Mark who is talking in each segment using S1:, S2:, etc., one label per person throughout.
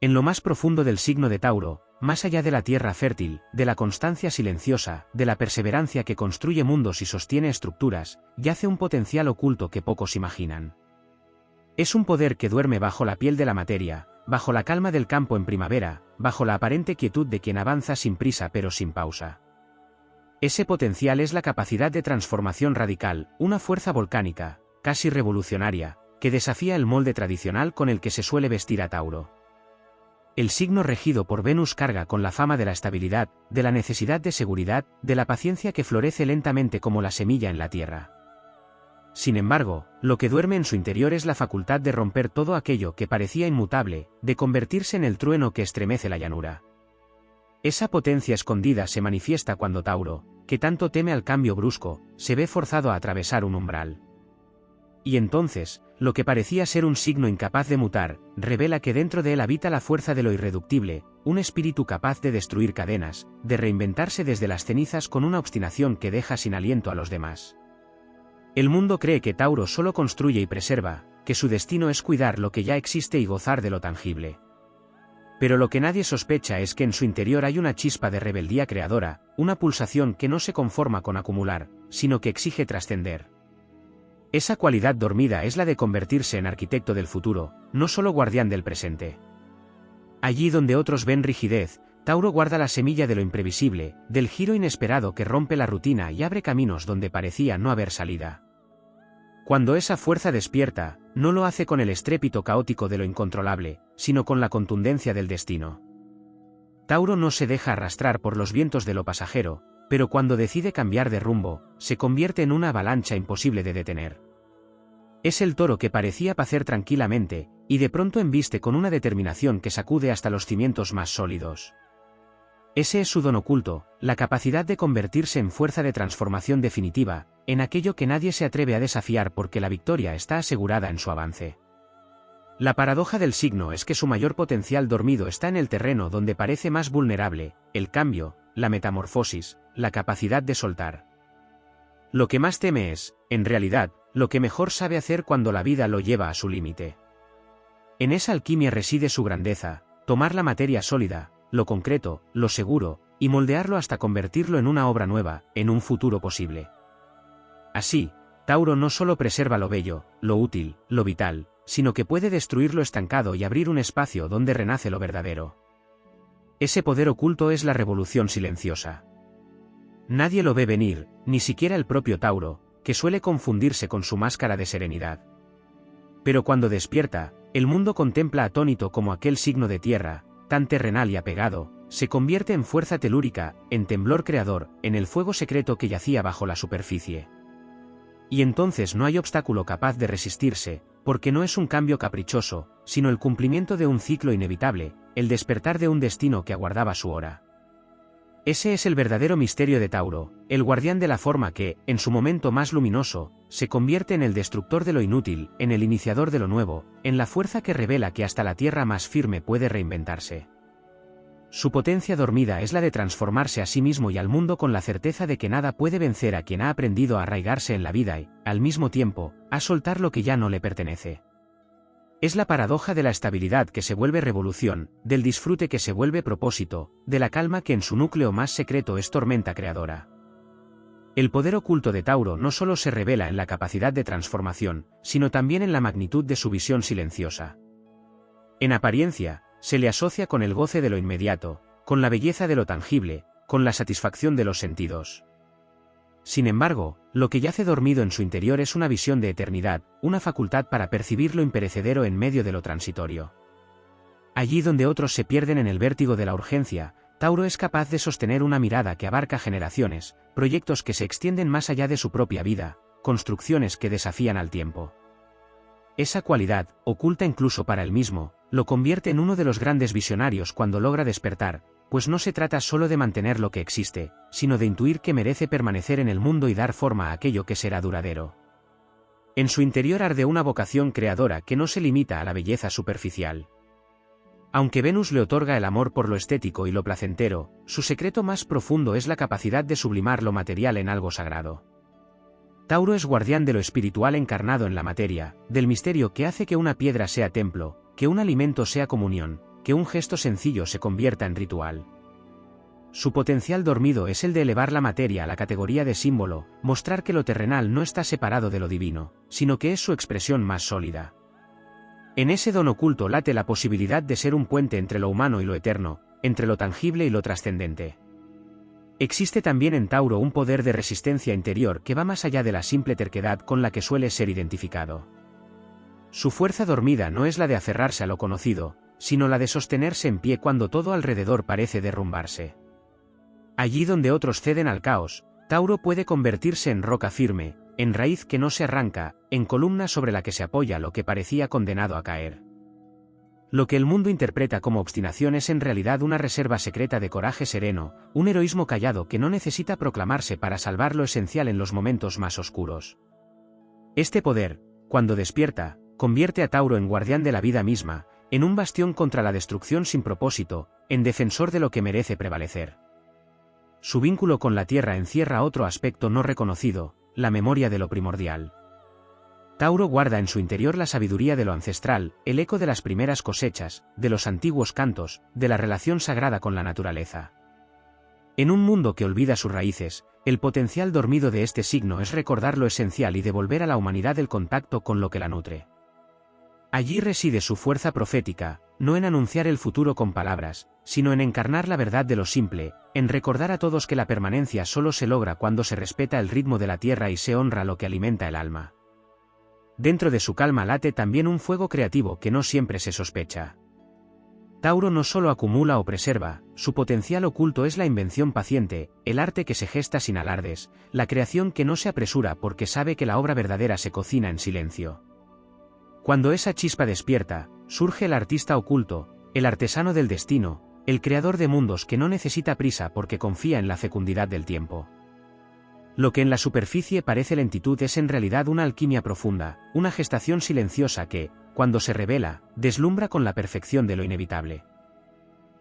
S1: En lo más profundo del signo de Tauro, más allá de la tierra fértil, de la constancia silenciosa, de la perseverancia que construye mundos y sostiene estructuras, yace un potencial oculto que pocos imaginan. Es un poder que duerme bajo la piel de la materia, bajo la calma del campo en primavera, bajo la aparente quietud de quien avanza sin prisa pero sin pausa. Ese potencial es la capacidad de transformación radical, una fuerza volcánica, casi revolucionaria, que desafía el molde tradicional con el que se suele vestir a Tauro. El signo regido por Venus carga con la fama de la estabilidad, de la necesidad de seguridad, de la paciencia que florece lentamente como la semilla en la tierra. Sin embargo, lo que duerme en su interior es la facultad de romper todo aquello que parecía inmutable, de convertirse en el trueno que estremece la llanura. Esa potencia escondida se manifiesta cuando Tauro, que tanto teme al cambio brusco, se ve forzado a atravesar un umbral. Y entonces, lo que parecía ser un signo incapaz de mutar, revela que dentro de él habita la fuerza de lo irreductible, un espíritu capaz de destruir cadenas, de reinventarse desde las cenizas con una obstinación que deja sin aliento a los demás. El mundo cree que Tauro solo construye y preserva, que su destino es cuidar lo que ya existe y gozar de lo tangible. Pero lo que nadie sospecha es que en su interior hay una chispa de rebeldía creadora, una pulsación que no se conforma con acumular, sino que exige trascender. Esa cualidad dormida es la de convertirse en arquitecto del futuro, no solo guardián del presente. Allí donde otros ven rigidez, Tauro guarda la semilla de lo imprevisible, del giro inesperado que rompe la rutina y abre caminos donde parecía no haber salida. Cuando esa fuerza despierta, no lo hace con el estrépito caótico de lo incontrolable, sino con la contundencia del destino. Tauro no se deja arrastrar por los vientos de lo pasajero, pero cuando decide cambiar de rumbo, se convierte en una avalancha imposible de detener. Es el toro que parecía pacer tranquilamente, y de pronto embiste con una determinación que sacude hasta los cimientos más sólidos. Ese es su don oculto, la capacidad de convertirse en fuerza de transformación definitiva, en aquello que nadie se atreve a desafiar porque la victoria está asegurada en su avance. La paradoja del signo es que su mayor potencial dormido está en el terreno donde parece más vulnerable, el cambio, la metamorfosis, la capacidad de soltar. Lo que más teme es, en realidad, lo que mejor sabe hacer cuando la vida lo lleva a su límite. En esa alquimia reside su grandeza, tomar la materia sólida, lo concreto, lo seguro, y moldearlo hasta convertirlo en una obra nueva, en un futuro posible. Así, Tauro no solo preserva lo bello, lo útil, lo vital, sino que puede destruir lo estancado y abrir un espacio donde renace lo verdadero. Ese poder oculto es la revolución silenciosa. Nadie lo ve venir, ni siquiera el propio Tauro, que suele confundirse con su máscara de serenidad. Pero cuando despierta, el mundo contempla atónito como aquel signo de tierra, tan terrenal y apegado, se convierte en fuerza telúrica, en temblor creador, en el fuego secreto que yacía bajo la superficie. Y entonces no hay obstáculo capaz de resistirse, porque no es un cambio caprichoso, sino el cumplimiento de un ciclo inevitable, el despertar de un destino que aguardaba su hora. Ese es el verdadero misterio de Tauro, el guardián de la forma que, en su momento más luminoso, se convierte en el destructor de lo inútil, en el iniciador de lo nuevo, en la fuerza que revela que hasta la tierra más firme puede reinventarse. Su potencia dormida es la de transformarse a sí mismo y al mundo con la certeza de que nada puede vencer a quien ha aprendido a arraigarse en la vida y, al mismo tiempo, a soltar lo que ya no le pertenece. Es la paradoja de la estabilidad que se vuelve revolución, del disfrute que se vuelve propósito, de la calma que en su núcleo más secreto es tormenta creadora. El poder oculto de Tauro no solo se revela en la capacidad de transformación, sino también en la magnitud de su visión silenciosa. En apariencia, se le asocia con el goce de lo inmediato, con la belleza de lo tangible, con la satisfacción de los sentidos. Sin embargo, lo que yace dormido en su interior es una visión de eternidad, una facultad para percibir lo imperecedero en medio de lo transitorio. Allí donde otros se pierden en el vértigo de la urgencia, Tauro es capaz de sostener una mirada que abarca generaciones, proyectos que se extienden más allá de su propia vida, construcciones que desafían al tiempo. Esa cualidad, oculta incluso para él mismo, lo convierte en uno de los grandes visionarios cuando logra despertar, pues no se trata solo de mantener lo que existe, sino de intuir que merece permanecer en el mundo y dar forma a aquello que será duradero. En su interior arde una vocación creadora que no se limita a la belleza superficial. Aunque Venus le otorga el amor por lo estético y lo placentero, su secreto más profundo es la capacidad de sublimar lo material en algo sagrado. Tauro es guardián de lo espiritual encarnado en la materia, del misterio que hace que una piedra sea templo, que un alimento sea comunión, que un gesto sencillo se convierta en ritual. Su potencial dormido es el de elevar la materia a la categoría de símbolo, mostrar que lo terrenal no está separado de lo divino, sino que es su expresión más sólida. En ese don oculto late la posibilidad de ser un puente entre lo humano y lo eterno, entre lo tangible y lo trascendente. Existe también en Tauro un poder de resistencia interior que va más allá de la simple terquedad con la que suele ser identificado. Su fuerza dormida no es la de aferrarse a lo conocido, sino la de sostenerse en pie cuando todo alrededor parece derrumbarse. Allí donde otros ceden al caos, Tauro puede convertirse en roca firme, en raíz que no se arranca, en columna sobre la que se apoya lo que parecía condenado a caer. Lo que el mundo interpreta como obstinación es en realidad una reserva secreta de coraje sereno, un heroísmo callado que no necesita proclamarse para salvar lo esencial en los momentos más oscuros. Este poder, cuando despierta, convierte a Tauro en guardián de la vida misma, en un bastión contra la destrucción sin propósito, en defensor de lo que merece prevalecer. Su vínculo con la tierra encierra otro aspecto no reconocido, la memoria de lo primordial. Tauro guarda en su interior la sabiduría de lo ancestral, el eco de las primeras cosechas, de los antiguos cantos, de la relación sagrada con la naturaleza. En un mundo que olvida sus raíces, el potencial dormido de este signo es recordar lo esencial y devolver a la humanidad el contacto con lo que la nutre. Allí reside su fuerza profética, no en anunciar el futuro con palabras, sino en encarnar la verdad de lo simple, en recordar a todos que la permanencia solo se logra cuando se respeta el ritmo de la tierra y se honra lo que alimenta el alma. Dentro de su calma late también un fuego creativo que no siempre se sospecha. Tauro no solo acumula o preserva, su potencial oculto es la invención paciente, el arte que se gesta sin alardes, la creación que no se apresura porque sabe que la obra verdadera se cocina en silencio. Cuando esa chispa despierta, surge el artista oculto, el artesano del destino, el creador de mundos que no necesita prisa porque confía en la fecundidad del tiempo. Lo que en la superficie parece lentitud es en realidad una alquimia profunda, una gestación silenciosa que, cuando se revela, deslumbra con la perfección de lo inevitable.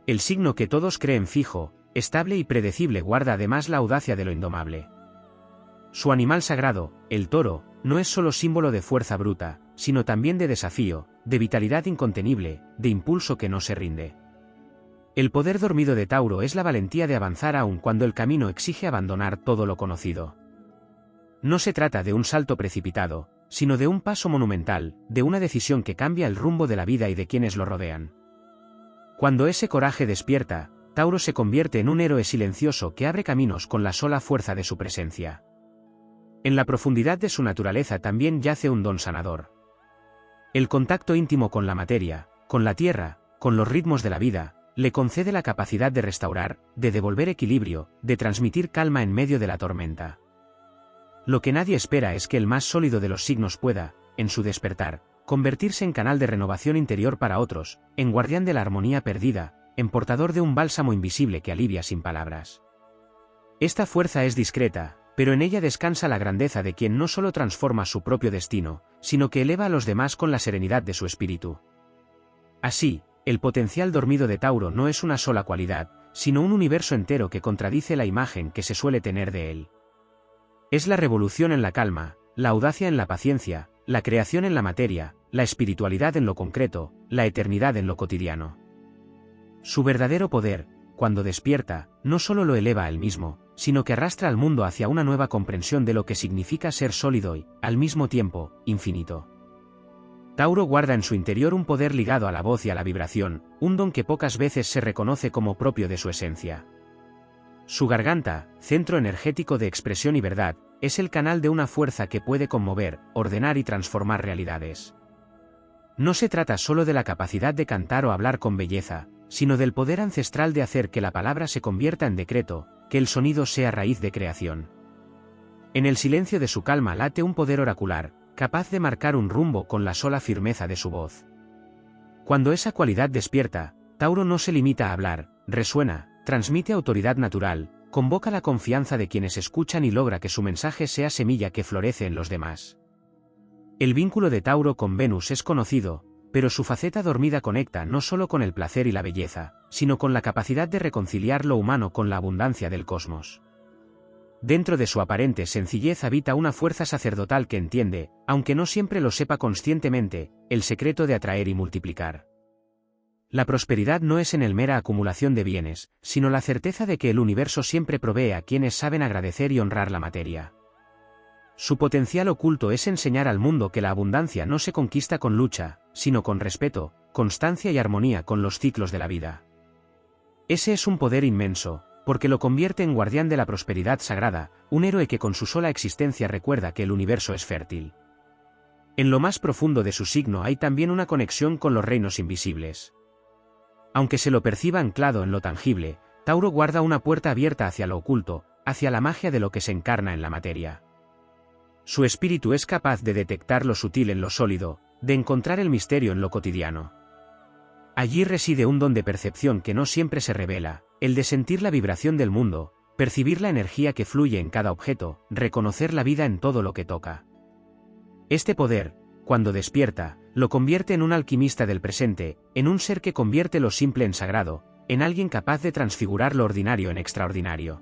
S1: El signo que todos creen fijo, estable y predecible guarda además la audacia de lo indomable. Su animal sagrado, el toro, no es solo símbolo de fuerza bruta, sino también de desafío, de vitalidad incontenible, de impulso que no se rinde. El poder dormido de Tauro es la valentía de avanzar aun cuando el camino exige abandonar todo lo conocido. No se trata de un salto precipitado, sino de un paso monumental, de una decisión que cambia el rumbo de la vida y de quienes lo rodean. Cuando ese coraje despierta, Tauro se convierte en un héroe silencioso que abre caminos con la sola fuerza de su presencia. En la profundidad de su naturaleza también yace un don sanador. El contacto íntimo con la materia, con la tierra, con los ritmos de la vida, le concede la capacidad de restaurar, de devolver equilibrio, de transmitir calma en medio de la tormenta. Lo que nadie espera es que el más sólido de los signos pueda, en su despertar, convertirse en canal de renovación interior para otros, en guardián de la armonía perdida, en portador de un bálsamo invisible que alivia sin palabras. Esta fuerza es discreta, pero en ella descansa la grandeza de quien no solo transforma su propio destino, sino que eleva a los demás con la serenidad de su espíritu. Así, el potencial dormido de Tauro no es una sola cualidad, sino un universo entero que contradice la imagen que se suele tener de él. Es la revolución en la calma, la audacia en la paciencia, la creación en la materia, la espiritualidad en lo concreto, la eternidad en lo cotidiano. Su verdadero poder, cuando despierta, no solo lo eleva a él mismo, sino que arrastra al mundo hacia una nueva comprensión de lo que significa ser sólido y, al mismo tiempo, infinito. Tauro guarda en su interior un poder ligado a la voz y a la vibración, un don que pocas veces se reconoce como propio de su esencia. Su garganta, centro energético de expresión y verdad, es el canal de una fuerza que puede conmover, ordenar y transformar realidades. No se trata solo de la capacidad de cantar o hablar con belleza, sino del poder ancestral de hacer que la palabra se convierta en decreto, que el sonido sea raíz de creación. En el silencio de su calma late un poder oracular, capaz de marcar un rumbo con la sola firmeza de su voz. Cuando esa cualidad despierta, Tauro no se limita a hablar, resuena, transmite autoridad natural, convoca la confianza de quienes escuchan y logra que su mensaje sea semilla que florece en los demás. El vínculo de Tauro con Venus es conocido, pero su faceta dormida conecta no solo con el placer y la belleza, sino con la capacidad de reconciliar lo humano con la abundancia del cosmos. Dentro de su aparente sencillez habita una fuerza sacerdotal que entiende, aunque no siempre lo sepa conscientemente, el secreto de atraer y multiplicar. La prosperidad no es en el mera acumulación de bienes, sino la certeza de que el universo siempre provee a quienes saben agradecer y honrar la materia. Su potencial oculto es enseñar al mundo que la abundancia no se conquista con lucha, sino con respeto, constancia y armonía con los ciclos de la vida. Ese es un poder inmenso, porque lo convierte en guardián de la prosperidad sagrada, un héroe que con su sola existencia recuerda que el universo es fértil. En lo más profundo de su signo hay también una conexión con los reinos invisibles. Aunque se lo perciba anclado en lo tangible, Tauro guarda una puerta abierta hacia lo oculto, hacia la magia de lo que se encarna en la materia. Su espíritu es capaz de detectar lo sutil en lo sólido, de encontrar el misterio en lo cotidiano. Allí reside un don de percepción que no siempre se revela, el de sentir la vibración del mundo, percibir la energía que fluye en cada objeto, reconocer la vida en todo lo que toca. Este poder, cuando despierta, lo convierte en un alquimista del presente, en un ser que convierte lo simple en sagrado, en alguien capaz de transfigurar lo ordinario en extraordinario.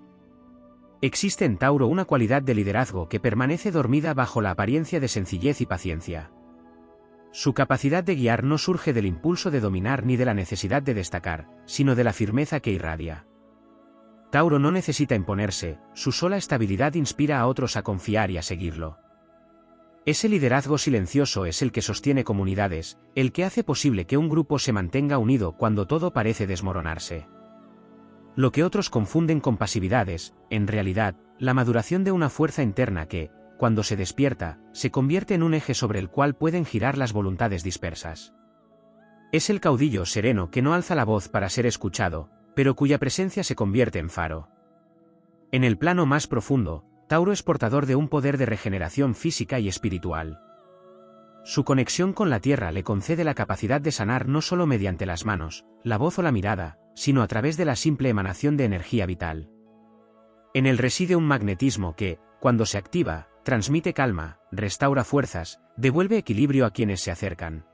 S1: Existe en Tauro una cualidad de liderazgo que permanece dormida bajo la apariencia de sencillez y paciencia. Su capacidad de guiar no surge del impulso de dominar ni de la necesidad de destacar, sino de la firmeza que irradia. Tauro no necesita imponerse, su sola estabilidad inspira a otros a confiar y a seguirlo. Ese liderazgo silencioso es el que sostiene comunidades, el que hace posible que un grupo se mantenga unido cuando todo parece desmoronarse. Lo que otros confunden con pasividad es, en realidad, la maduración de una fuerza interna que, cuando se despierta, se convierte en un eje sobre el cual pueden girar las voluntades dispersas. Es el caudillo sereno que no alza la voz para ser escuchado, pero cuya presencia se convierte en faro. En el plano más profundo, Tauro es portador de un poder de regeneración física y espiritual. Su conexión con la tierra le concede la capacidad de sanar no solo mediante las manos, la voz o la mirada, sino a través de la simple emanación de energía vital. En él reside un magnetismo que, cuando se activa, transmite calma, restaura fuerzas, devuelve equilibrio a quienes se acercan.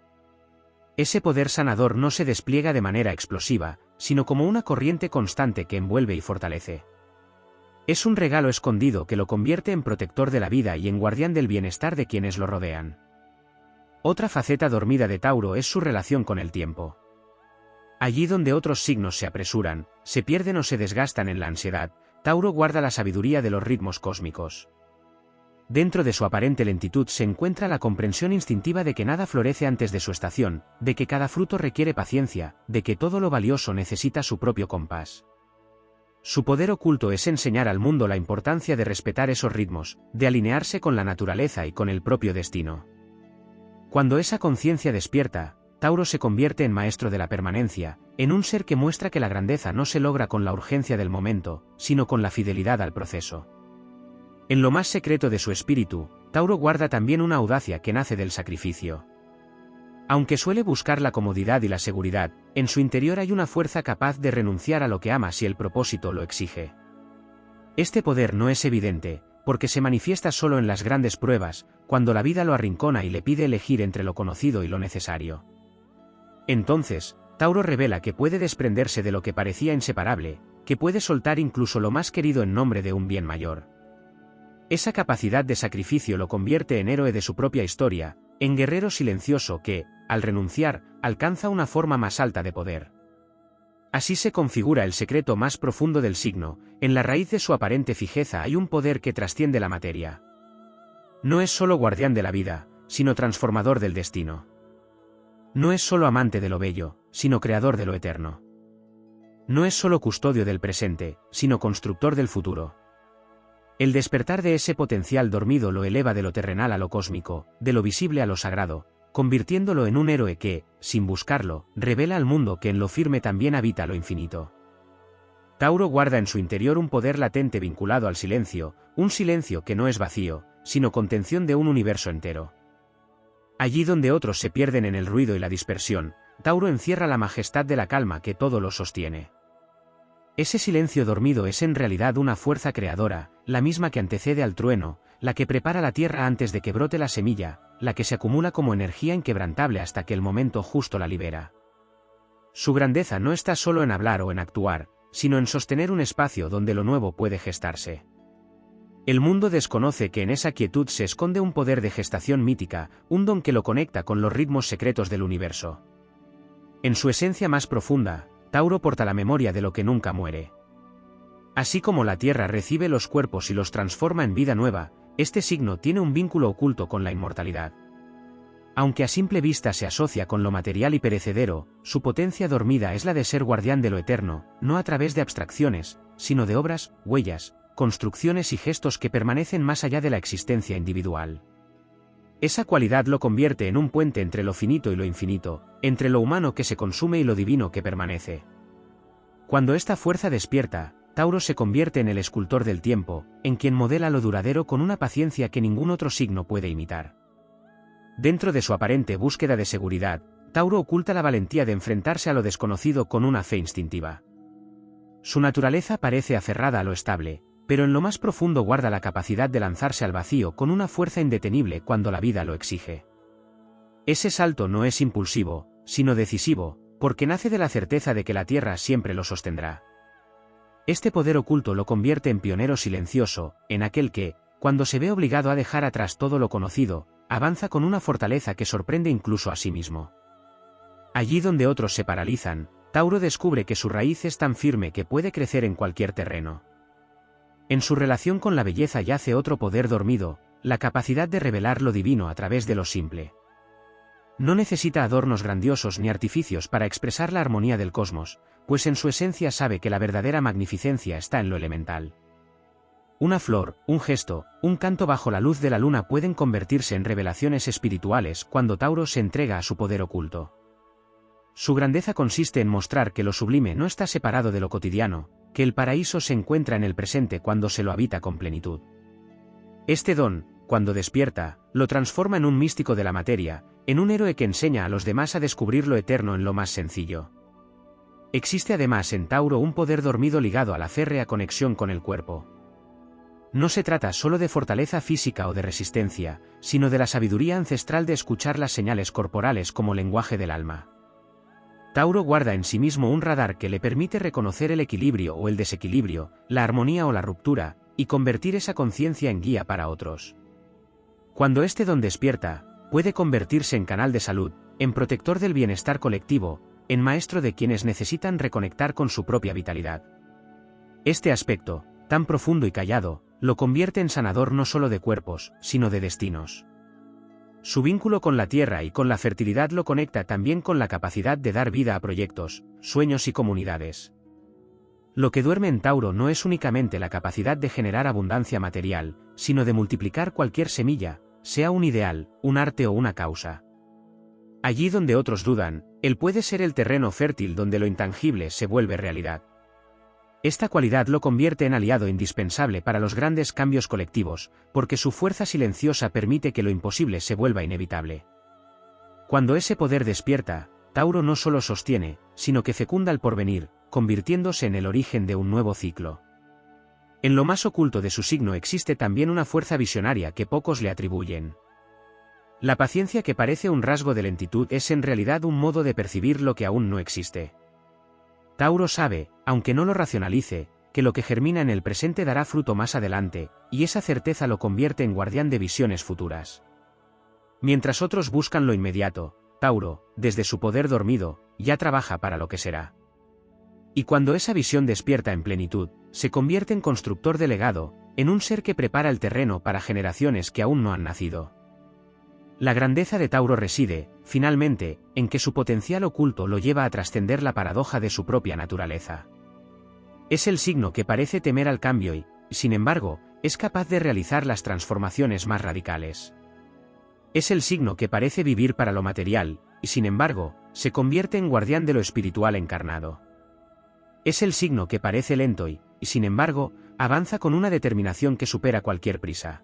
S1: Ese poder sanador no se despliega de manera explosiva, sino como una corriente constante que envuelve y fortalece. Es un regalo escondido que lo convierte en protector de la vida y en guardián del bienestar de quienes lo rodean. Otra faceta dormida de Tauro es su relación con el tiempo. Allí donde otros signos se apresuran, se pierden o se desgastan en la ansiedad, Tauro guarda la sabiduría de los ritmos cósmicos. Dentro de su aparente lentitud se encuentra la comprensión instintiva de que nada florece antes de su estación, de que cada fruto requiere paciencia, de que todo lo valioso necesita su propio compás. Su poder oculto es enseñar al mundo la importancia de respetar esos ritmos, de alinearse con la naturaleza y con el propio destino. Cuando esa conciencia despierta, Tauro se convierte en maestro de la permanencia, en un ser que muestra que la grandeza no se logra con la urgencia del momento, sino con la fidelidad al proceso. En lo más secreto de su espíritu, Tauro guarda también una audacia que nace del sacrificio. Aunque suele buscar la comodidad y la seguridad, en su interior hay una fuerza capaz de renunciar a lo que ama si el propósito lo exige. Este poder no es evidente, porque se manifiesta solo en las grandes pruebas, cuando la vida lo arrincona y le pide elegir entre lo conocido y lo necesario. Entonces, Tauro revela que puede desprenderse de lo que parecía inseparable, que puede soltar incluso lo más querido en nombre de un bien mayor. Esa capacidad de sacrificio lo convierte en héroe de su propia historia, en guerrero silencioso que, al renunciar, alcanza una forma más alta de poder. Así se configura el secreto más profundo del signo, en la raíz de su aparente fijeza hay un poder que trasciende la materia. No es solo guardián de la vida, sino transformador del destino. No es solo amante de lo bello, sino creador de lo eterno. No es solo custodio del presente, sino constructor del futuro. El despertar de ese potencial dormido lo eleva de lo terrenal a lo cósmico, de lo visible a lo sagrado, convirtiéndolo en un héroe que, sin buscarlo, revela al mundo que en lo firme también habita lo infinito. Tauro guarda en su interior un poder latente vinculado al silencio, un silencio que no es vacío, sino contención de un universo entero. Allí donde otros se pierden en el ruido y la dispersión, Tauro encierra la majestad de la calma que todo lo sostiene. Ese silencio dormido es en realidad una fuerza creadora, la misma que antecede al trueno, la que prepara la tierra antes de que brote la semilla, la que se acumula como energía inquebrantable hasta que el momento justo la libera. Su grandeza no está solo en hablar o en actuar, sino en sostener un espacio donde lo nuevo puede gestarse. El mundo desconoce que en esa quietud se esconde un poder de gestación mítica, un don que lo conecta con los ritmos secretos del universo. En su esencia más profunda, Tauro porta la memoria de lo que nunca muere. Así como la Tierra recibe los cuerpos y los transforma en vida nueva, este signo tiene un vínculo oculto con la inmortalidad. Aunque a simple vista se asocia con lo material y perecedero, su potencia dormida es la de ser guardián de lo eterno, no a través de abstracciones, sino de obras, huellas, construcciones y gestos que permanecen más allá de la existencia individual. Esa cualidad lo convierte en un puente entre lo finito y lo infinito, entre lo humano que se consume y lo divino que permanece. Cuando esta fuerza despierta, Tauro se convierte en el escultor del tiempo, en quien modela lo duradero con una paciencia que ningún otro signo puede imitar. Dentro de su aparente búsqueda de seguridad, Tauro oculta la valentía de enfrentarse a lo desconocido con una fe instintiva. Su naturaleza parece aferrada a lo estable, pero en lo más profundo guarda la capacidad de lanzarse al vacío con una fuerza indetenible cuando la vida lo exige. Ese salto no es impulsivo, sino decisivo, porque nace de la certeza de que la tierra siempre lo sostendrá. Este poder oculto lo convierte en pionero silencioso, en aquel que, cuando se ve obligado a dejar atrás todo lo conocido, avanza con una fortaleza que sorprende incluso a sí mismo. Allí donde otros se paralizan, Tauro descubre que su raíz es tan firme que puede crecer en cualquier terreno. En su relación con la belleza yace otro poder dormido, la capacidad de revelar lo divino a través de lo simple. No necesita adornos grandiosos ni artificios para expresar la armonía del cosmos, pues en su esencia sabe que la verdadera magnificencia está en lo elemental. Una flor, un gesto, un canto bajo la luz de la luna pueden convertirse en revelaciones espirituales cuando Tauro se entrega a su poder oculto. Su grandeza consiste en mostrar que lo sublime no está separado de lo cotidiano, que el paraíso se encuentra en el presente cuando se lo habita con plenitud. Este don, cuando despierta, lo transforma en un místico de la materia, en un héroe que enseña a los demás a descubrir lo eterno en lo más sencillo. Existe además en Tauro un poder dormido ligado a la férrea conexión con el cuerpo. No se trata solo de fortaleza física o de resistencia, sino de la sabiduría ancestral de escuchar las señales corporales como lenguaje del alma. Tauro guarda en sí mismo un radar que le permite reconocer el equilibrio o el desequilibrio, la armonía o la ruptura, y convertir esa conciencia en guía para otros. Cuando este don despierta, puede convertirse en canal de salud, en protector del bienestar colectivo, en maestro de quienes necesitan reconectar con su propia vitalidad. Este aspecto, tan profundo y callado, lo convierte en sanador no solo de cuerpos, sino de destinos. Su vínculo con la tierra y con la fertilidad lo conecta también con la capacidad de dar vida a proyectos, sueños y comunidades. Lo que duerme en Tauro no es únicamente la capacidad de generar abundancia material, sino de multiplicar cualquier semilla, sea un ideal, un arte o una causa. Allí donde otros dudan, él puede ser el terreno fértil donde lo intangible se vuelve realidad. Esta cualidad lo convierte en aliado indispensable para los grandes cambios colectivos, porque su fuerza silenciosa permite que lo imposible se vuelva inevitable. Cuando ese poder despierta, Tauro no solo sostiene, sino que fecunda el porvenir, convirtiéndose en el origen de un nuevo ciclo. En lo más oculto de su signo existe también una fuerza visionaria que pocos le atribuyen. La paciencia que parece un rasgo de lentitud es en realidad un modo de percibir lo que aún no existe. Tauro sabe, aunque no lo racionalice, que lo que germina en el presente dará fruto más adelante, y esa certeza lo convierte en guardián de visiones futuras. Mientras otros buscan lo inmediato, Tauro, desde su poder dormido, ya trabaja para lo que será. Y cuando esa visión despierta en plenitud, se convierte en constructor de legado, en un ser que prepara el terreno para generaciones que aún no han nacido. La grandeza de Tauro reside, finalmente, en que su potencial oculto lo lleva a trascender la paradoja de su propia naturaleza. Es el signo que parece temer al cambio y, sin embargo, es capaz de realizar las transformaciones más radicales. Es el signo que parece vivir para lo material, y sin embargo, se convierte en guardián de lo espiritual encarnado. Es el signo que parece lento y, sin embargo, avanza con una determinación que supera cualquier prisa.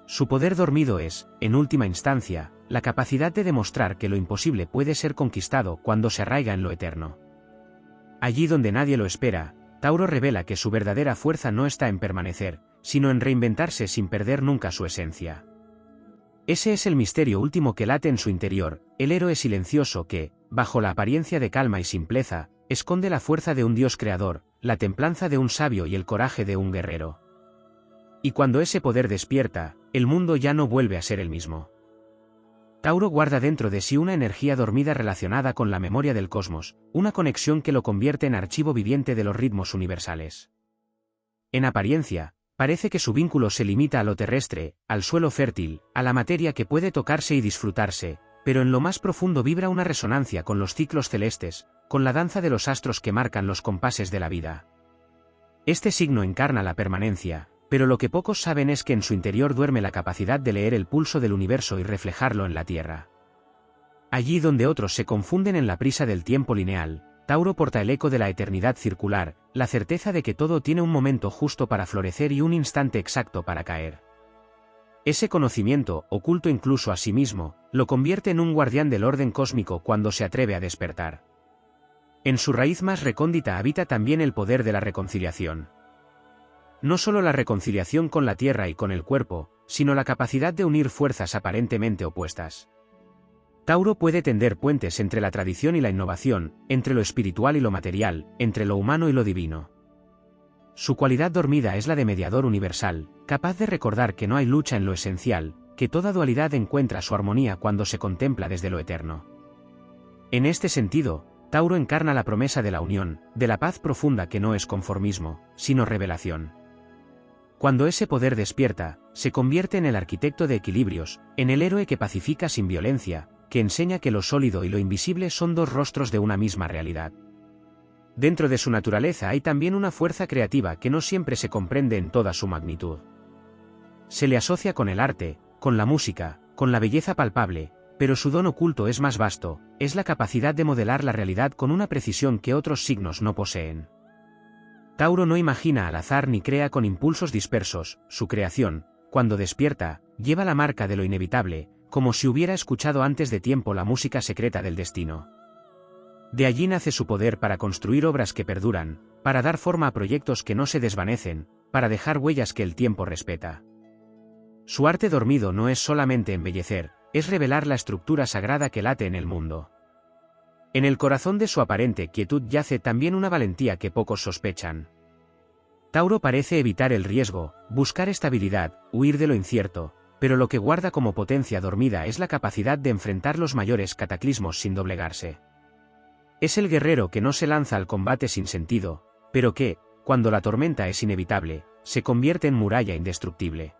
S1: Su poder dormido es, en última instancia, la capacidad de demostrar que lo imposible puede ser conquistado cuando se arraiga en lo eterno. Allí donde nadie lo espera, Tauro revela que su verdadera fuerza no está en permanecer, sino en reinventarse sin perder nunca su esencia. Ese es el misterio último que late en su interior, el héroe silencioso que, bajo la apariencia de calma y simpleza, esconde la fuerza de un Dios creador, la templanza de un sabio y el coraje de un guerrero. Y cuando ese poder despierta, el mundo ya no vuelve a ser el mismo. Tauro guarda dentro de sí una energía dormida relacionada con la memoria del cosmos, una conexión que lo convierte en archivo viviente de los ritmos universales. En apariencia, parece que su vínculo se limita a lo terrestre, al suelo fértil, a la materia que puede tocarse y disfrutarse, pero en lo más profundo vibra una resonancia con los ciclos celestes, con la danza de los astros que marcan los compases de la vida. Este signo encarna la permanencia, pero lo que pocos saben es que en su interior duerme la capacidad de leer el pulso del universo y reflejarlo en la Tierra. Allí donde otros se confunden en la prisa del tiempo lineal, Tauro porta el eco de la eternidad circular, la certeza de que todo tiene un momento justo para florecer y un instante exacto para caer. Ese conocimiento, oculto incluso a sí mismo, lo convierte en un guardián del orden cósmico cuando se atreve a despertar. En su raíz más recóndita habita también el poder de la reconciliación. No solo la reconciliación con la tierra y con el cuerpo, sino la capacidad de unir fuerzas aparentemente opuestas. Tauro puede tender puentes entre la tradición y la innovación, entre lo espiritual y lo material, entre lo humano y lo divino. Su cualidad dormida es la de mediador universal, capaz de recordar que no hay lucha en lo esencial, que toda dualidad encuentra su armonía cuando se contempla desde lo eterno. En este sentido, Tauro encarna la promesa de la unión, de la paz profunda que no es conformismo, sino revelación. Cuando ese poder despierta, se convierte en el arquitecto de equilibrios, en el héroe que pacifica sin violencia, que enseña que lo sólido y lo invisible son dos rostros de una misma realidad. Dentro de su naturaleza hay también una fuerza creativa que no siempre se comprende en toda su magnitud. Se le asocia con el arte, con la música, con la belleza palpable, pero su don oculto es más vasto, es la capacidad de modelar la realidad con una precisión que otros signos no poseen. Tauro no imagina al azar ni crea con impulsos dispersos, su creación, cuando despierta, lleva la marca de lo inevitable, como si hubiera escuchado antes de tiempo la música secreta del destino. De allí nace su poder para construir obras que perduran, para dar forma a proyectos que no se desvanecen, para dejar huellas que el tiempo respeta. Su arte dormido no es solamente embellecer, es revelar la estructura sagrada que late en el mundo. En el corazón de su aparente quietud yace también una valentía que pocos sospechan. Tauro parece evitar el riesgo, buscar estabilidad, huir de lo incierto, pero lo que guarda como potencia dormida es la capacidad de enfrentar los mayores cataclismos sin doblegarse. Es el guerrero que no se lanza al combate sin sentido, pero que, cuando la tormenta es inevitable, se convierte en muralla indestructible.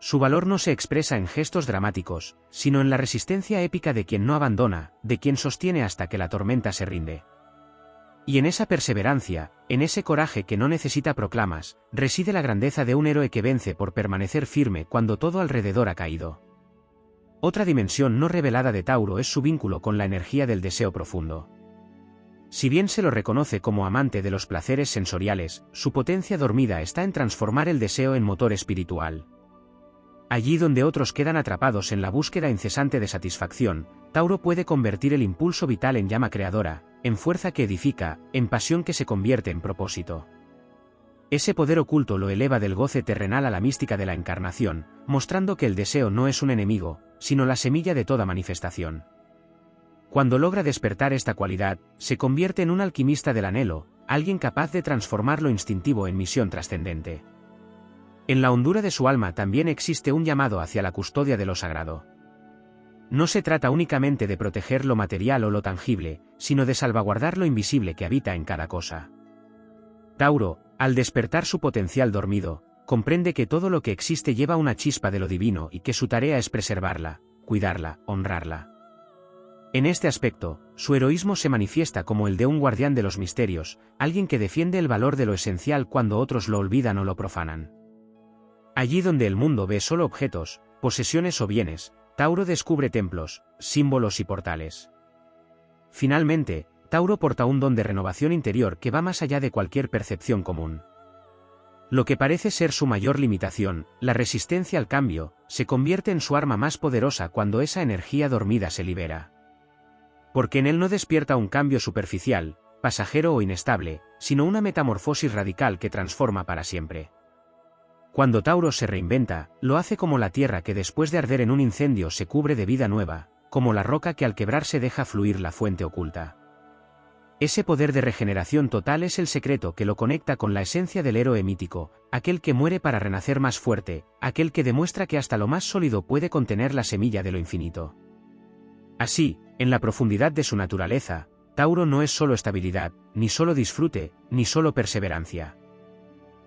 S1: Su valor no se expresa en gestos dramáticos, sino en la resistencia épica de quien no abandona, de quien sostiene hasta que la tormenta se rinde. Y en esa perseverancia, en ese coraje que no necesita proclamas, reside la grandeza de un héroe que vence por permanecer firme cuando todo alrededor ha caído. Otra dimensión no revelada de Tauro es su vínculo con la energía del deseo profundo. Si bien se lo reconoce como amante de los placeres sensoriales, su potencia dormida está en transformar el deseo en motor espiritual. Allí donde otros quedan atrapados en la búsqueda incesante de satisfacción, Tauro puede convertir el impulso vital en llama creadora, en fuerza que edifica, en pasión que se convierte en propósito. Ese poder oculto lo eleva del goce terrenal a la mística de la encarnación, mostrando que el deseo no es un enemigo, sino la semilla de toda manifestación. Cuando logra despertar esta cualidad, se convierte en un alquimista del anhelo, alguien capaz de transformar lo instintivo en misión trascendente. En la hondura de su alma también existe un llamado hacia la custodia de lo sagrado. No se trata únicamente de proteger lo material o lo tangible, sino de salvaguardar lo invisible que habita en cada cosa. Tauro, al despertar su potencial dormido, comprende que todo lo que existe lleva una chispa de lo divino y que su tarea es preservarla, cuidarla, honrarla. En este aspecto, su heroísmo se manifiesta como el de un guardián de los misterios, alguien que defiende el valor de lo esencial cuando otros lo olvidan o lo profanan. Allí donde el mundo ve solo objetos, posesiones o bienes, Tauro descubre templos, símbolos y portales. Finalmente, Tauro porta un don de renovación interior que va más allá de cualquier percepción común. Lo que parece ser su mayor limitación, la resistencia al cambio, se convierte en su arma más poderosa cuando esa energía dormida se libera. Porque en él no despierta un cambio superficial, pasajero o inestable, sino una metamorfosis radical que transforma para siempre. Cuando Tauro se reinventa, lo hace como la tierra que después de arder en un incendio se cubre de vida nueva, como la roca que al quebrarse deja fluir la fuente oculta. Ese poder de regeneración total es el secreto que lo conecta con la esencia del héroe mítico, aquel que muere para renacer más fuerte, aquel que demuestra que hasta lo más sólido puede contener la semilla de lo infinito. Así, en la profundidad de su naturaleza, Tauro no es solo estabilidad, ni solo disfrute, ni solo perseverancia.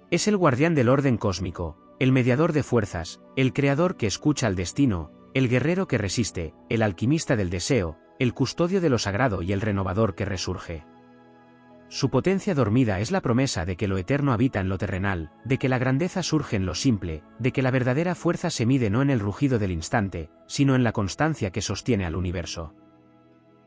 S1: Es el guardián del orden cósmico, el mediador de fuerzas, el creador que escucha al destino, el guerrero que resiste, el alquimista del deseo, el custodio de lo sagrado y el renovador que resurge. Su potencia dormida es la promesa de que lo eterno habita en lo terrenal, de que la grandeza surge en lo simple, de que la verdadera fuerza se mide no en el rugido del instante, sino en la constancia que sostiene al universo.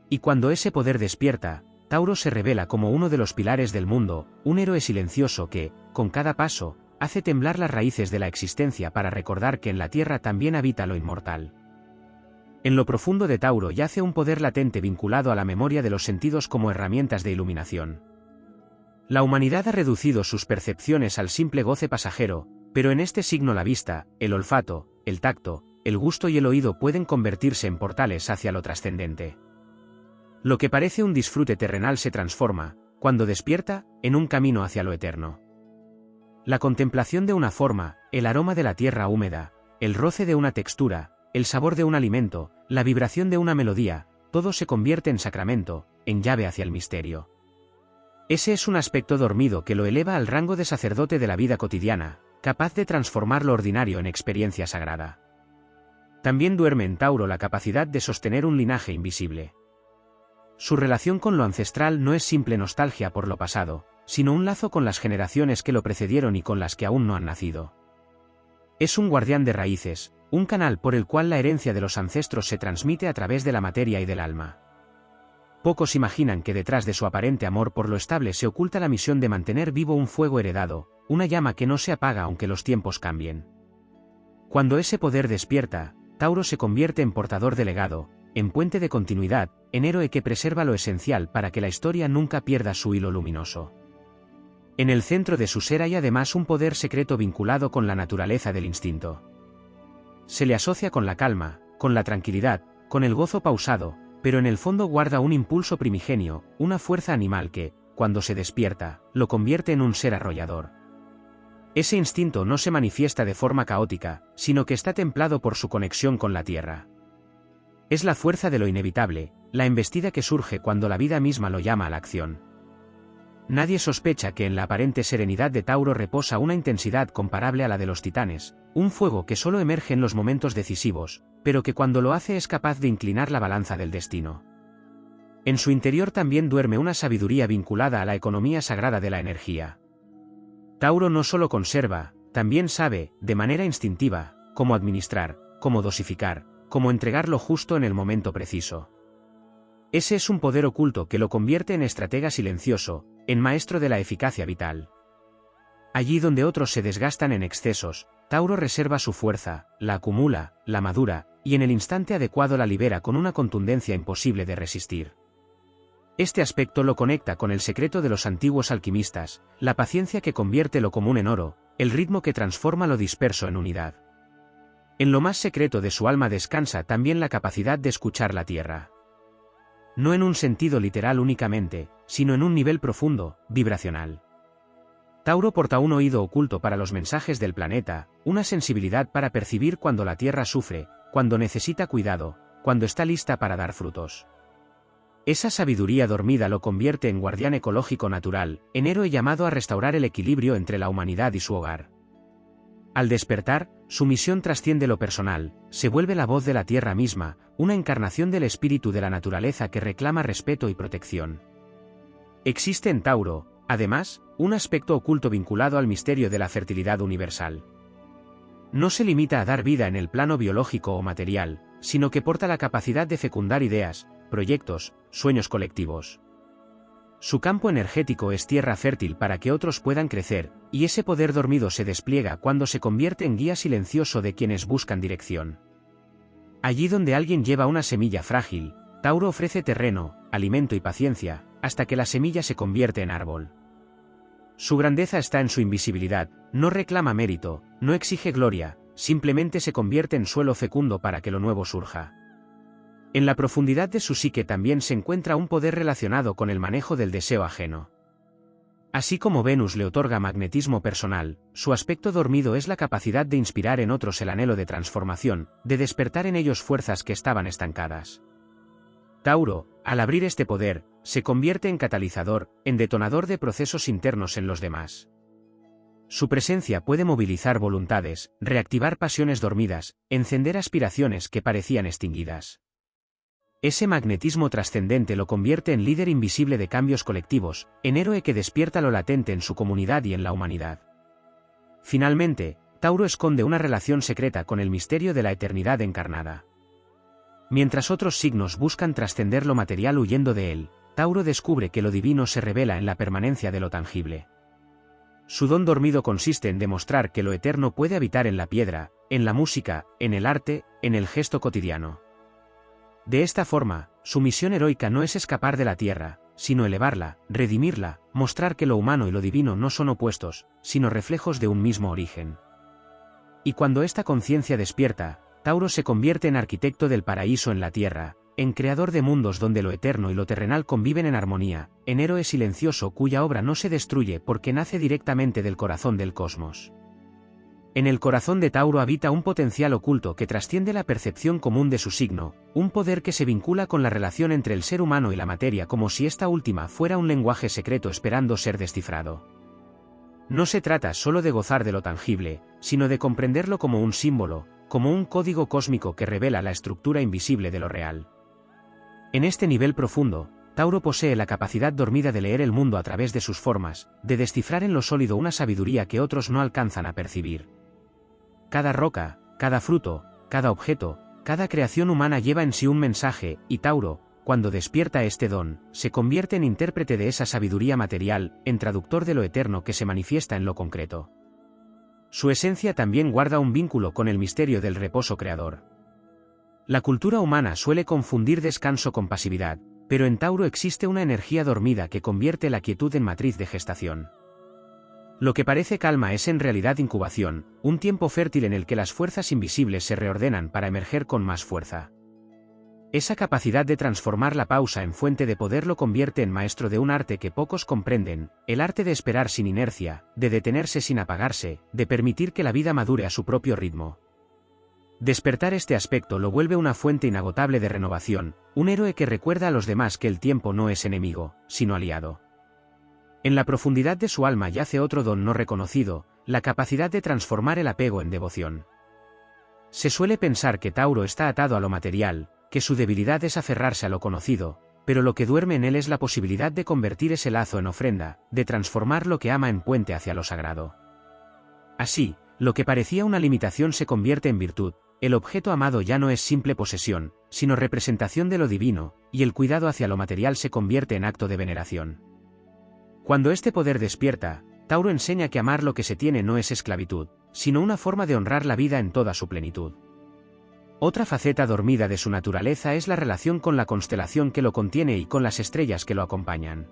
S1: Y cuando ese poder despierta, Tauro se revela como uno de los pilares del mundo, un héroe silencioso que, con cada paso, hace temblar las raíces de la existencia para recordar que en la Tierra también habita lo inmortal. En lo profundo de Tauro yace un poder latente vinculado a la memoria de los sentidos como herramientas de iluminación. La humanidad ha reducido sus percepciones al simple goce pasajero, pero en este signo la vista, el olfato, el tacto, el gusto y el oído pueden convertirse en portales hacia lo trascendente. Lo que parece un disfrute terrenal se transforma, cuando despierta, en un camino hacia lo eterno. La contemplación de una forma, el aroma de la tierra húmeda, el roce de una textura, el sabor de un alimento, la vibración de una melodía, todo se convierte en sacramento, en llave hacia el misterio. Ese es un aspecto dormido que lo eleva al rango de sacerdote de la vida cotidiana, capaz de transformar lo ordinario en experiencia sagrada. También duerme en Tauro la capacidad de sostener un linaje invisible. Su relación con lo ancestral no es simple nostalgia por lo pasado, sino un lazo con las generaciones que lo precedieron y con las que aún no han nacido. Es un guardián de raíces, un canal por el cual la herencia de los ancestros se transmite a través de la materia y del alma. Pocos imaginan que detrás de su aparente amor por lo estable se oculta la misión de mantener vivo un fuego heredado, una llama que no se apaga aunque los tiempos cambien. Cuando ese poder despierta, Tauro se convierte en portador de legado, en puente de continuidad, en héroe que preserva lo esencial para que la historia nunca pierda su hilo luminoso. En el centro de su ser hay además un poder secreto vinculado con la naturaleza del instinto. Se le asocia con la calma, con la tranquilidad, con el gozo pausado, pero en el fondo guarda un impulso primigenio, una fuerza animal que, cuando se despierta, lo convierte en un ser arrollador. Ese instinto no se manifiesta de forma caótica, sino que está templado por su conexión con la tierra. Es la fuerza de lo inevitable, la embestida que surge cuando la vida misma lo llama a la acción. Nadie sospecha que en la aparente serenidad de Tauro reposa una intensidad comparable a la de los titanes, un fuego que solo emerge en los momentos decisivos, pero que cuando lo hace es capaz de inclinar la balanza del destino. En su interior también duerme una sabiduría vinculada a la economía sagrada de la energía. Tauro no solo conserva, también sabe, de manera instintiva, cómo administrar, cómo dosificar, cómo entregar lo justo en el momento preciso. Ese es un poder oculto que lo convierte en estratega silencioso, en maestro de la eficacia vital. Allí donde otros se desgastan en excesos, Tauro reserva su fuerza, la acumula, la madura, y en el instante adecuado la libera con una contundencia imposible de resistir. Este aspecto lo conecta con el secreto de los antiguos alquimistas, la paciencia que convierte lo común en oro, el ritmo que transforma lo disperso en unidad. En lo más secreto de su alma descansa también la capacidad de escuchar la tierra. No en un sentido literal únicamente, sino en un nivel profundo, vibracional. Tauro porta un oído oculto para los mensajes del planeta, una sensibilidad para percibir cuando la tierra sufre, cuando necesita cuidado, cuando está lista para dar frutos. Esa sabiduría dormida lo convierte en guardián ecológico natural, en héroe llamado a restaurar el equilibrio entre la humanidad y su hogar. Al despertar, su misión trasciende lo personal, se vuelve la voz de la tierra misma, una encarnación del espíritu de la naturaleza que reclama respeto y protección. Existe en Tauro, además, un aspecto oculto vinculado al misterio de la fertilidad universal. No se limita a dar vida en el plano biológico o material, sino que porta la capacidad de fecundar ideas, proyectos, sueños colectivos. Su campo energético es tierra fértil para que otros puedan crecer, y ese poder dormido se despliega cuando se convierte en guía silencioso de quienes buscan dirección. Allí donde alguien lleva una semilla frágil, Tauro ofrece terreno, alimento y paciencia, hasta que la semilla se convierte en árbol. Su grandeza está en su invisibilidad, no reclama mérito, no exige gloria, simplemente se convierte en suelo fecundo para que lo nuevo surja. En la profundidad de su psique también se encuentra un poder relacionado con el manejo del deseo ajeno. Así como Venus le otorga magnetismo personal, su aspecto dormido es la capacidad de inspirar en otros el anhelo de transformación, de despertar en ellos fuerzas que estaban estancadas. Tauro, al abrir este poder, se convierte en catalizador, en detonador de procesos internos en los demás. Su presencia puede movilizar voluntades, reactivar pasiones dormidas, encender aspiraciones que parecían extinguidas. Ese magnetismo trascendente lo convierte en líder invisible de cambios colectivos, en héroe que despierta lo latente en su comunidad y en la humanidad. Finalmente, Tauro esconde una relación secreta con el misterio de la eternidad encarnada. Mientras otros signos buscan trascender lo material huyendo de él, Tauro descubre que lo divino se revela en la permanencia de lo tangible. Su don dormido consiste en demostrar que lo eterno puede habitar en la piedra, en la música, en el arte, en el gesto cotidiano. De esta forma, su misión heroica no es escapar de la tierra, sino elevarla, redimirla, mostrar que lo humano y lo divino no son opuestos, sino reflejos de un mismo origen. Y cuando esta conciencia despierta, Tauro se convierte en arquitecto del paraíso en la tierra, en creador de mundos donde lo eterno y lo terrenal conviven en armonía, en héroe silencioso cuya obra no se destruye porque nace directamente del corazón del cosmos. En el corazón de Tauro habita un potencial oculto que trasciende la percepción común de su signo, un poder que se vincula con la relación entre el ser humano y la materia como si esta última fuera un lenguaje secreto esperando ser descifrado. No se trata solo de gozar de lo tangible, sino de comprenderlo como un símbolo, como un código cósmico que revela la estructura invisible de lo real. En este nivel profundo, Tauro posee la capacidad dormida de leer el mundo a través de sus formas, de descifrar en lo sólido una sabiduría que otros no alcanzan a percibir. Cada roca, cada fruto, cada objeto, cada creación humana lleva en sí un mensaje, y Tauro, cuando despierta este don, se convierte en intérprete de esa sabiduría material, en traductor de lo eterno que se manifiesta en lo concreto. Su esencia también guarda un vínculo con el misterio del reposo creador. La cultura humana suele confundir descanso con pasividad, pero en Tauro existe una energía dormida que convierte la quietud en matriz de gestación. Lo que parece calma es en realidad incubación, un tiempo fértil en el que las fuerzas invisibles se reordenan para emerger con más fuerza. Esa capacidad de transformar la pausa en fuente de poder lo convierte en maestro de un arte que pocos comprenden, el arte de esperar sin inercia, de detenerse sin apagarse, de permitir que la vida madure a su propio ritmo. Despertar este aspecto lo vuelve una fuente inagotable de renovación, un héroe que recuerda a los demás que el tiempo no es enemigo, sino aliado. En la profundidad de su alma yace otro don no reconocido, la capacidad de transformar el apego en devoción. Se suele pensar que Tauro está atado a lo material, que su debilidad es aferrarse a lo conocido, pero lo que duerme en él es la posibilidad de convertir ese lazo en ofrenda, de transformar lo que ama en puente hacia lo sagrado. Así, lo que parecía una limitación se convierte en virtud, el objeto amado ya no es simple posesión, sino representación de lo divino, y el cuidado hacia lo material se convierte en acto de veneración. Cuando este poder despierta, Tauro enseña que amar lo que se tiene no es esclavitud, sino una forma de honrar la vida en toda su plenitud. Otra faceta dormida de su naturaleza es la relación con la constelación que lo contiene y con las estrellas que lo acompañan.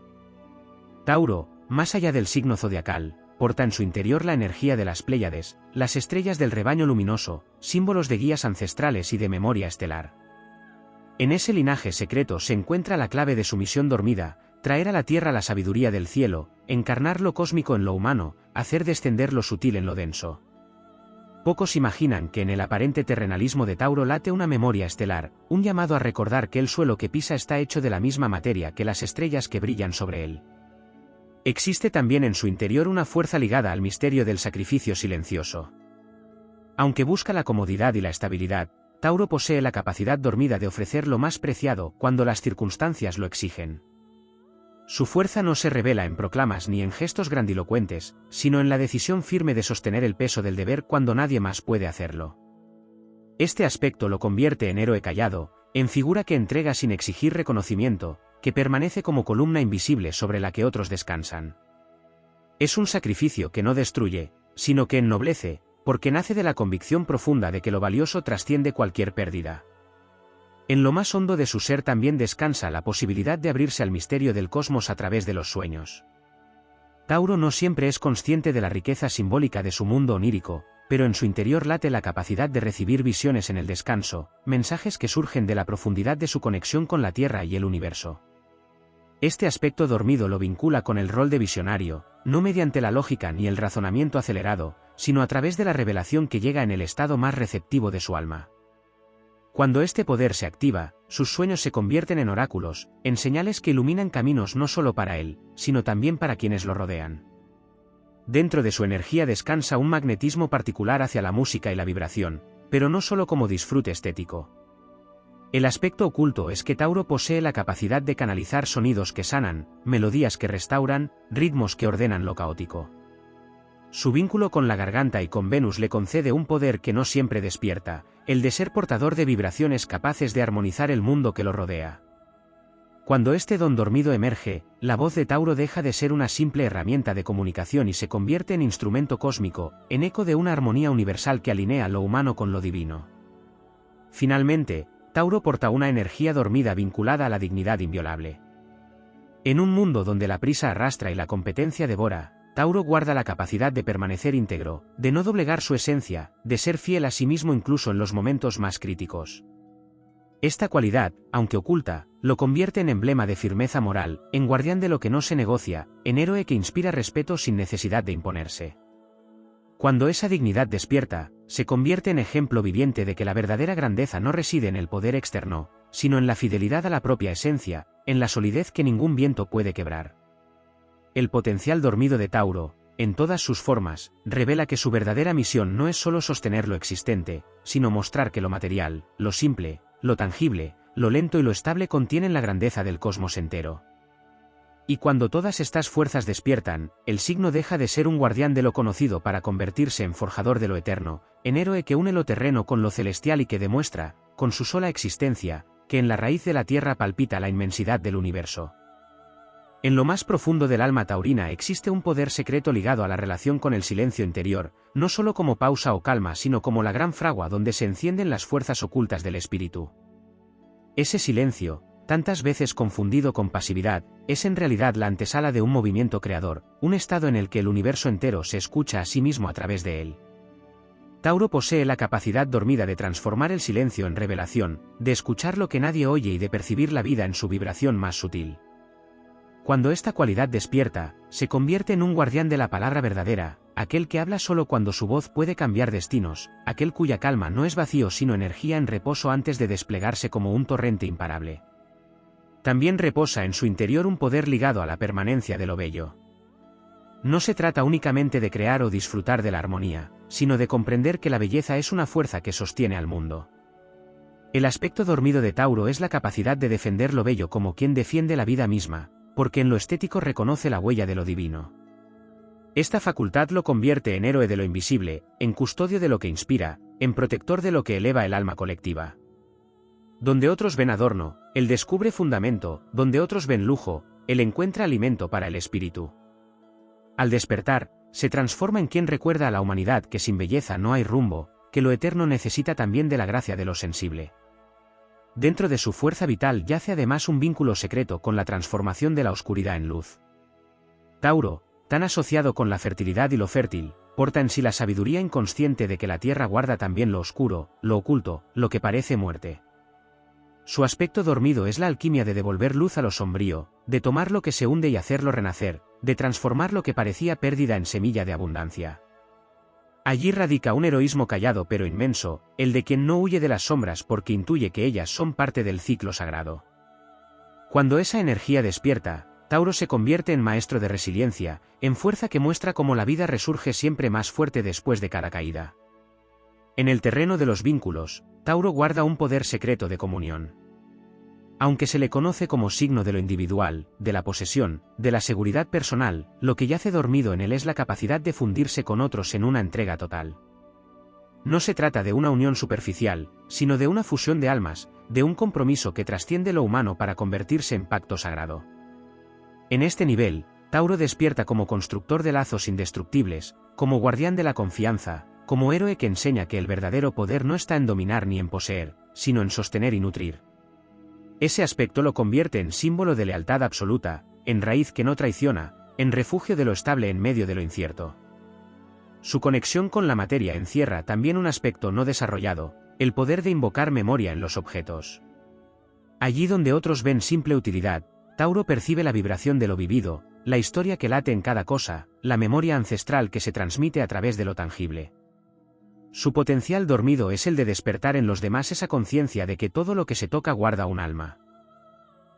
S1: Tauro, más allá del signo zodiacal, porta en su interior la energía de las Pléyades, las estrellas del rebaño luminoso, símbolos de guías ancestrales y de memoria estelar. En ese linaje secreto se encuentra la clave de su misión dormida, traer a la tierra la sabiduría del cielo, encarnar lo cósmico en lo humano, hacer descender lo sutil en lo denso. Pocos imaginan que en el aparente terrenalismo de Tauro late una memoria estelar, un llamado a recordar que el suelo que pisa está hecho de la misma materia que las estrellas que brillan sobre él. Existe también en su interior una fuerza ligada al misterio del sacrificio silencioso. Aunque busca la comodidad y la estabilidad, Tauro posee la capacidad dormida de ofrecer lo más preciado cuando las circunstancias lo exigen. Su fuerza no se revela en proclamas ni en gestos grandilocuentes, sino en la decisión firme de sostener el peso del deber cuando nadie más puede hacerlo. Este aspecto lo convierte en héroe callado, en figura que entrega sin exigir reconocimiento, que permanece como columna invisible sobre la que otros descansan. Es un sacrificio que no destruye, sino que ennoblece, porque nace de la convicción profunda de que lo valioso trasciende cualquier pérdida. En lo más hondo de su ser también descansa la posibilidad de abrirse al misterio del cosmos a través de los sueños. Tauro no siempre es consciente de la riqueza simbólica de su mundo onírico, pero en su interior late la capacidad de recibir visiones en el descanso, mensajes que surgen de la profundidad de su conexión con la Tierra y el universo. Este aspecto dormido lo vincula con el rol de visionario, no mediante la lógica ni el razonamiento acelerado, sino a través de la revelación que llega en el estado más receptivo de su alma. Cuando este poder se activa, sus sueños se convierten en oráculos, en señales que iluminan caminos no solo para él, sino también para quienes lo rodean. Dentro de su energía descansa un magnetismo particular hacia la música y la vibración, pero no solo como disfrute estético. El aspecto oculto es que Tauro posee la capacidad de canalizar sonidos que sanan, melodías que restauran, ritmos que ordenan lo caótico. Su vínculo con la garganta y con Venus le concede un poder que no siempre despierta, el de ser portador de vibraciones capaces de armonizar el mundo que lo rodea. Cuando este don dormido emerge, la voz de Tauro deja de ser una simple herramienta de comunicación y se convierte en instrumento cósmico, en eco de una armonía universal que alinea lo humano con lo divino. Finalmente, Tauro porta una energía dormida vinculada a la dignidad inviolable. En un mundo donde la prisa arrastra y la competencia devora, Tauro guarda la capacidad de permanecer íntegro, de no doblegar su esencia, de ser fiel a sí mismo incluso en los momentos más críticos. Esta cualidad, aunque oculta, lo convierte en emblema de firmeza moral, en guardián de lo que no se negocia, en héroe que inspira respeto sin necesidad de imponerse. Cuando esa dignidad despierta, se convierte en ejemplo viviente de que la verdadera grandeza no reside en el poder externo, sino en la fidelidad a la propia esencia, en la solidez que ningún viento puede quebrar. El potencial dormido de Tauro, en todas sus formas, revela que su verdadera misión no es solo sostener lo existente, sino mostrar que lo material, lo simple, lo tangible, lo lento y lo estable contienen la grandeza del cosmos entero. Y cuando todas estas fuerzas despiertan, el signo deja de ser un guardián de lo conocido para convertirse en forjador de lo eterno, en héroe que une lo terreno con lo celestial y que demuestra, con su sola existencia, que en la raíz de la tierra palpita la inmensidad del universo. En lo más profundo del alma taurina existe un poder secreto ligado a la relación con el silencio interior, no solo como pausa o calma sino como la gran fragua donde se encienden las fuerzas ocultas del espíritu. Ese silencio, tantas veces confundido con pasividad, es en realidad la antesala de un movimiento creador, un estado en el que el universo entero se escucha a sí mismo a través de él. Tauro posee la capacidad dormida de transformar el silencio en revelación, de escuchar lo que nadie oye y de percibir la vida en su vibración más sutil. Cuando esta cualidad despierta, se convierte en un guardián de la palabra verdadera, aquel que habla solo cuando su voz puede cambiar destinos, aquel cuya calma no es vacío sino energía en reposo antes de desplegarse como un torrente imparable. También reposa en su interior un poder ligado a la permanencia de lo bello. No se trata únicamente de crear o disfrutar de la armonía, sino de comprender que la belleza es una fuerza que sostiene al mundo. El aspecto dormido de Tauro es la capacidad de defender lo bello como quien defiende la vida misma, porque en lo estético reconoce la huella de lo divino. Esta facultad lo convierte en héroe de lo invisible, en custodio de lo que inspira, en protector de lo que eleva el alma colectiva. Donde otros ven adorno, él descubre fundamento, donde otros ven lujo, él encuentra alimento para el espíritu. Al despertar, se transforma en quien recuerda a la humanidad que sin belleza no hay rumbo, que lo eterno necesita también de la gracia de lo sensible. Dentro de su fuerza vital yace además un vínculo secreto con la transformación de la oscuridad en luz. Tauro, tan asociado con la fertilidad y lo fértil, porta en sí la sabiduría inconsciente de que la tierra guarda también lo oscuro, lo oculto, lo que parece muerte. Su aspecto dormido es la alquimia de devolver luz a lo sombrío, de tomar lo que se hunde y hacerlo renacer, de transformar lo que parecía pérdida en semilla de abundancia. Allí radica un heroísmo callado pero inmenso, el de quien no huye de las sombras porque intuye que ellas son parte del ciclo sagrado. Cuando esa energía despierta, Tauro se convierte en maestro de resiliencia, en fuerza que muestra cómo la vida resurge siempre más fuerte después de cada caída. En el terreno de los vínculos, Tauro guarda un poder secreto de comunión. Aunque se le conoce como signo de lo individual, de la posesión, de la seguridad personal, lo que yace dormido en él es la capacidad de fundirse con otros en una entrega total. No se trata de una unión superficial, sino de una fusión de almas, de un compromiso que trasciende lo humano para convertirse en pacto sagrado. En este nivel, Tauro despierta como constructor de lazos indestructibles, como guardián de la confianza, como héroe que enseña que el verdadero poder no está en dominar ni en poseer, sino en sostener y nutrir. Ese aspecto lo convierte en símbolo de lealtad absoluta, en raíz que no traiciona, en refugio de lo estable en medio de lo incierto. Su conexión con la materia encierra también un aspecto no desarrollado, el poder de invocar memoria en los objetos. Allí donde otros ven simple utilidad, Tauro percibe la vibración de lo vivido, la historia que late en cada cosa, la memoria ancestral que se transmite a través de lo tangible. Su potencial dormido es el de despertar en los demás esa conciencia de que todo lo que se toca guarda un alma.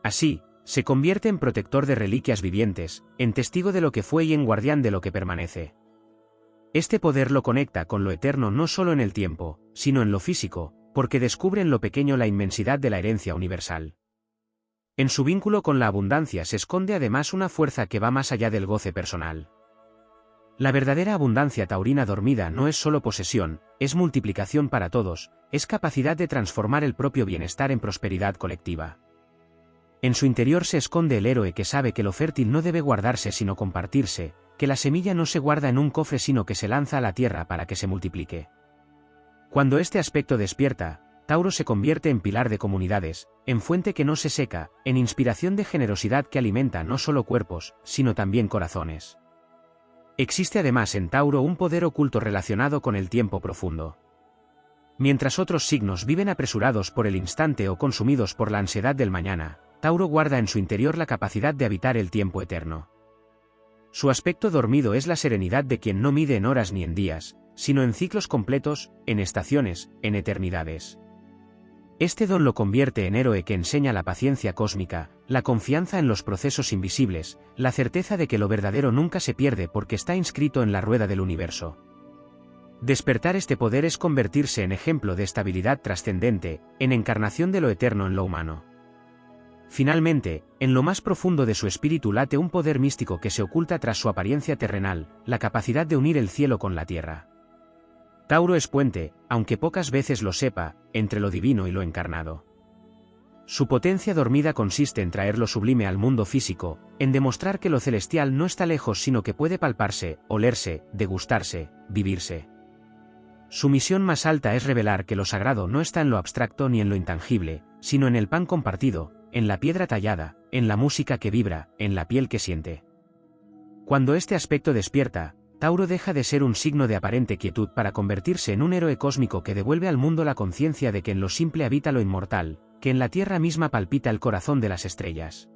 S1: Así, se convierte en protector de reliquias vivientes, en testigo de lo que fue y en guardián de lo que permanece. Este poder lo conecta con lo eterno no solo en el tiempo, sino en lo físico, porque descubre en lo pequeño la inmensidad de la herencia universal. En su vínculo con la abundancia se esconde además una fuerza que va más allá del goce personal. La verdadera abundancia taurina dormida no es solo posesión, es multiplicación para todos, es capacidad de transformar el propio bienestar en prosperidad colectiva. En su interior se esconde el héroe que sabe que lo fértil no debe guardarse sino compartirse, que la semilla no se guarda en un cofre sino que se lanza a la tierra para que se multiplique. Cuando este aspecto despierta, Tauro se convierte en pilar de comunidades, en fuente que no se seca, en inspiración de generosidad que alimenta no solo cuerpos, sino también corazones. Existe además en Tauro un poder oculto relacionado con el tiempo profundo. Mientras otros signos viven apresurados por el instante o consumidos por la ansiedad del mañana, Tauro guarda en su interior la capacidad de habitar el tiempo eterno. Su aspecto dormido es la serenidad de quien no mide en horas ni en días, sino en ciclos completos, en estaciones, en eternidades. Este don lo convierte en héroe que enseña la paciencia cósmica, la confianza en los procesos invisibles, la certeza de que lo verdadero nunca se pierde porque está inscrito en la rueda del universo. Despertar este poder es convertirse en ejemplo de estabilidad trascendente, en encarnación de lo eterno en lo humano. Finalmente, en lo más profundo de su espíritu late un poder místico que se oculta tras su apariencia terrenal, la capacidad de unir el cielo con la tierra. Tauro es puente, aunque pocas veces lo sepa, entre lo divino y lo encarnado. Su potencia dormida consiste en traer lo sublime al mundo físico, en demostrar que lo celestial no está lejos sino que puede palparse, olerse, degustarse, vivirse. Su misión más alta es revelar que lo sagrado no está en lo abstracto ni en lo intangible, sino en el pan compartido, en la piedra tallada, en la música que vibra, en la piel que siente. Cuando este aspecto despierta, Tauro deja de ser un signo de aparente quietud para convertirse en un héroe cósmico que devuelve al mundo la conciencia de que en lo simple habita lo inmortal, que en la tierra misma palpita el corazón de las estrellas.